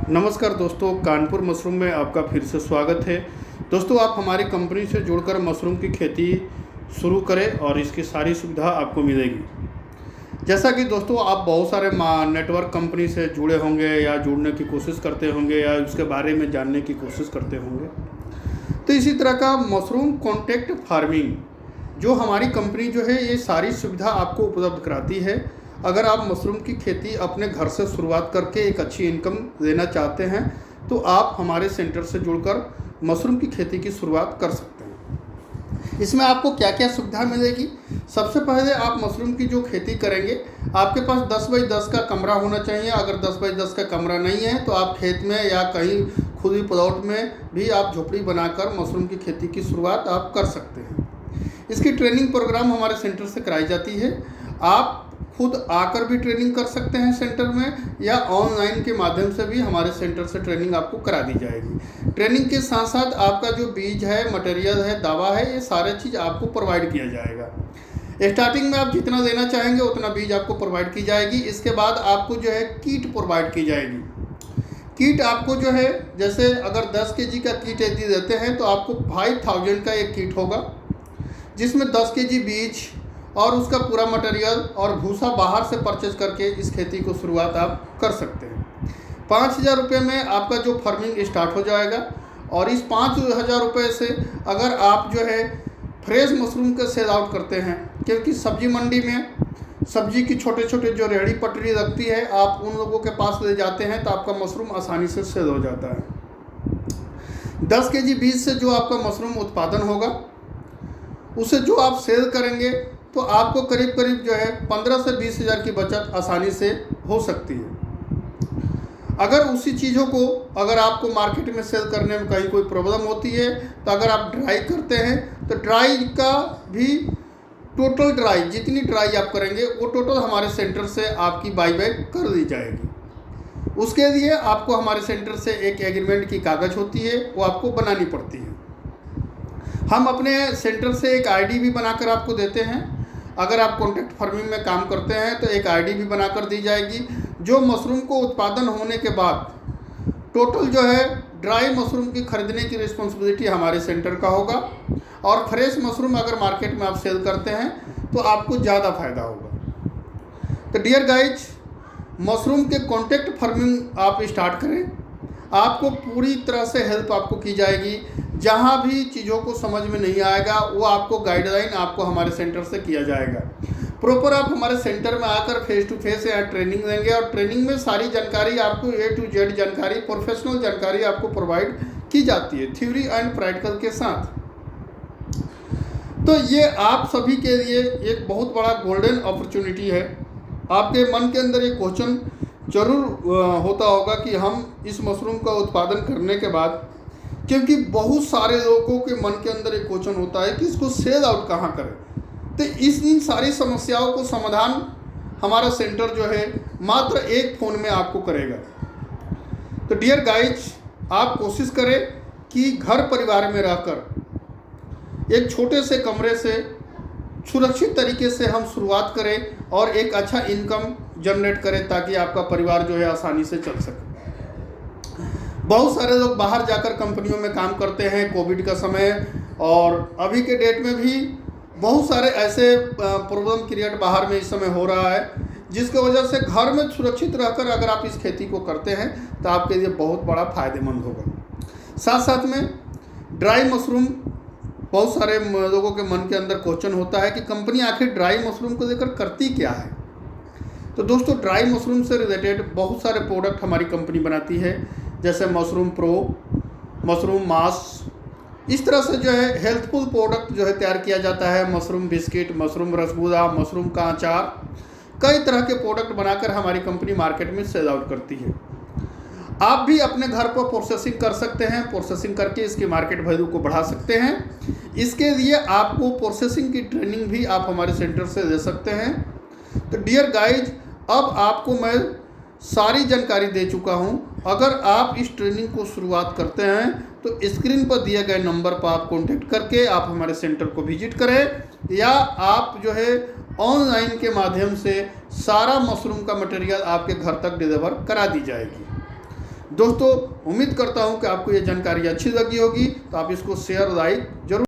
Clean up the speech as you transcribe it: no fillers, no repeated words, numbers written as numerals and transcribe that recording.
नमस्कार दोस्तों, कानपुर मशरूम में आपका फिर से स्वागत है। दोस्तों, आप हमारी कंपनी से जुड़कर मशरूम की खेती शुरू करें और इसकी सारी सुविधा आपको मिलेगी। जैसा कि दोस्तों आप बहुत सारे नेटवर्क कंपनी से जुड़े होंगे या जुड़ने की कोशिश करते होंगे या उसके बारे में जानने की कोशिश करते होंगे, तो इसी तरह का मशरूम कॉन्ट्रैक्ट फार्मिंग जो हमारी कंपनी जो है ये सारी सुविधा आपको उपलब्ध कराती है। अगर आप मशरूम की खेती अपने घर से शुरुआत करके एक अच्छी इनकम लेना चाहते हैं तो आप हमारे सेंटर से जुड़कर मशरूम की खेती की शुरुआत कर सकते हैं। इसमें आपको क्या क्या सुविधा मिलेगी? सबसे पहले आप मशरूम की जो खेती करेंगे, आपके पास 10 बाई 10 का कमरा होना चाहिए। अगर 10 बाई 10 का कमरा नहीं है तो आप खेत में या कहीं खुली प्लॉट में भी आप झोपड़ी बनाकर मशरूम की खेती की शुरुआत आप कर सकते हैं। इसकी ट्रेनिंग प्रोग्राम हमारे सेंटर से कराई जाती है। आप खुद आकर भी ट्रेनिंग कर सकते हैं सेंटर में, या ऑनलाइन के माध्यम से भी हमारे सेंटर से ट्रेनिंग आपको करा दी जाएगी। ट्रेनिंग के साथ साथ आपका जो बीज है, मटेरियल है, दवा है, ये सारे चीज़ आपको प्रोवाइड किया जाएगा। स्टार्टिंग में आप जितना लेना चाहेंगे उतना बीज आपको प्रोवाइड की जाएगी। इसके बाद आपको जो है किट प्रोवाइड की जाएगी। किट आपको जो है, जैसे अगर 10 केजी का किट यदि देते हैं तो आपको 5000 का एक किट होगा, जिसमें 10 केजी बीज और उसका पूरा मटेरियल और भूसा बाहर से परचेज करके इस खेती को शुरुआत आप कर सकते हैं। 5000 रुपये में आपका जो फार्मिंग स्टार्ट हो जाएगा। और इस 5000 रुपये से अगर आप जो है फ्रेश मशरूम का सेल आउट करते हैं, क्योंकि सब्जी मंडी में सब्जी की छोटे छोटे जो रेहड़ी पटरी लगती है, आप उन लोगों के पास ले जाते हैं तो आपका मशरूम आसानी से सेल हो जाता है। 10 केजी बीज से जो आपका मशरूम उत्पादन होगा, उसे जो आप सेल करेंगे तो आपको करीब करीब जो है 15 से 20 हज़ार की बचत आसानी से हो सकती है। अगर उसी चीज़ों को अगर आपको मार्केट में सेल करने में कहीं कोई प्रॉब्लम होती है तो अगर आप ड्राई करते हैं तो ड्राई का भी टोटल ड्राई, जितनी ड्राई आप करेंगे वो टोटल हमारे सेंटर से आपकी बाई बैक कर दी जाएगी। उसके लिए आपको हमारे सेंटर से एक एग्रीमेंट की कागज़ होती है, वो आपको बनानी पड़ती है। हम अपने सेंटर से एक आईडी भी बनाकर आपको देते हैं। अगर आप कॉन्ट्रैक्ट फार्मिंग में काम करते हैं तो एक आईडी भी बनाकर दी जाएगी, जो मशरूम को उत्पादन होने के बाद टोटल जो है ड्राई मशरूम की खरीदने की रिस्पॉन्सिबिलिटी हमारे सेंटर का होगा। और फ्रेश मशरूम अगर मार्केट में आप सेल करते हैं तो आपको ज़्यादा फायदा होगा। तो डियर गाइज, मशरूम के कॉन्ट्रैक्ट फार्मिंग आप स्टार्ट करें। आपको पूरी तरह से हेल्प आपको की जाएगी। जहाँ भी चीज़ों को समझ में नहीं आएगा वो आपको गाइडलाइन आपको हमारे सेंटर से किया जाएगा। प्रॉपर आप हमारे सेंटर में आकर फेस टू फेस यहाँ ट्रेनिंग लेंगे और ट्रेनिंग में सारी जानकारी आपको A to Z जानकारी, प्रोफेशनल जानकारी आपको प्रोवाइड की जाती है, थ्योरी एंड प्रैक्टिकल के साथ। तो ये आप सभी के लिए एक बहुत बड़ा गोल्डन अपॉर्चुनिटी है। आपके मन के अंदर एक क्वेश्चन जरूर होता होगा कि हम इस मशरूम का उत्पादन करने के बाद, क्योंकि बहुत सारे लोगों के मन के अंदर एक क्वेश्चन होता है कि इसको सेल आउट कहाँ करें, तो इन सारी समस्याओं को समाधान हमारा सेंटर जो है मात्र एक फ़ोन में आपको करेगा। तो डियर गाइज, आप कोशिश करें कि घर परिवार में रहकर एक छोटे से कमरे से सुरक्षित तरीके से हम शुरुआत करें और एक अच्छा इनकम जनरेट करें, ताकि आपका परिवार जो है आसानी से चल सके। बहुत सारे लोग बाहर जाकर कंपनियों में काम करते हैं कोविड का समय, और अभी के डेट में भी बहुत सारे ऐसे प्रॉब्लम क्रिएट बाहर में इस समय हो रहा है, जिसकी वजह से घर में सुरक्षित रहकर अगर आप इस खेती को करते हैं तो आपके लिए बहुत बड़ा फ़ायदेमंद होगा। साथ साथ में ड्राई मशरूम, बहुत सारे लोगों के मन के अंदर क्वेश्चन होता है कि कंपनी आखिर ड्राई मशरूम को लेकर करती क्या है। तो दोस्तों, ड्राई मशरूम से रिलेटेड बहुत सारे प्रोडक्ट हमारी कंपनी बनाती है, जैसे मशरूम प्रो, मशरूम मास, इस तरह से जो है हेल्थफुल प्रोडक्ट जो है तैयार किया जाता है। Mushroom biscuit, mushroom rasgulla, mushroom का अचार, कई तरह के प्रोडक्ट बनाकर हमारी कंपनी मार्केट में सेल आउट करती है। आप भी अपने घर पर प्रोसेसिंग कर सकते हैं, प्रोसेसिंग करके इसकी मार्केट वैल्यू को बढ़ा सकते हैं। इसके लिए आपको प्रोसेसिंग की ट्रेनिंग भी आप हमारे सेंटर से ले सकते हैं। तो डियर गाइज, अब आपको मैं सारी जानकारी दे चुका हूं। अगर आप इस ट्रेनिंग को शुरुआत करते हैं तो स्क्रीन पर दिए गए नंबर पर आप कांटेक्ट करके आप हमारे सेंटर को विजिट करें, या आप जो है ऑनलाइन के माध्यम से सारा मशरूम का मटेरियल आपके घर तक डिलीवर करा दी जाएगी। दोस्तों उम्मीद करता हूं कि आपको ये जानकारी अच्छी लगी होगी, तो आप इसको शेयर लाइक जरूर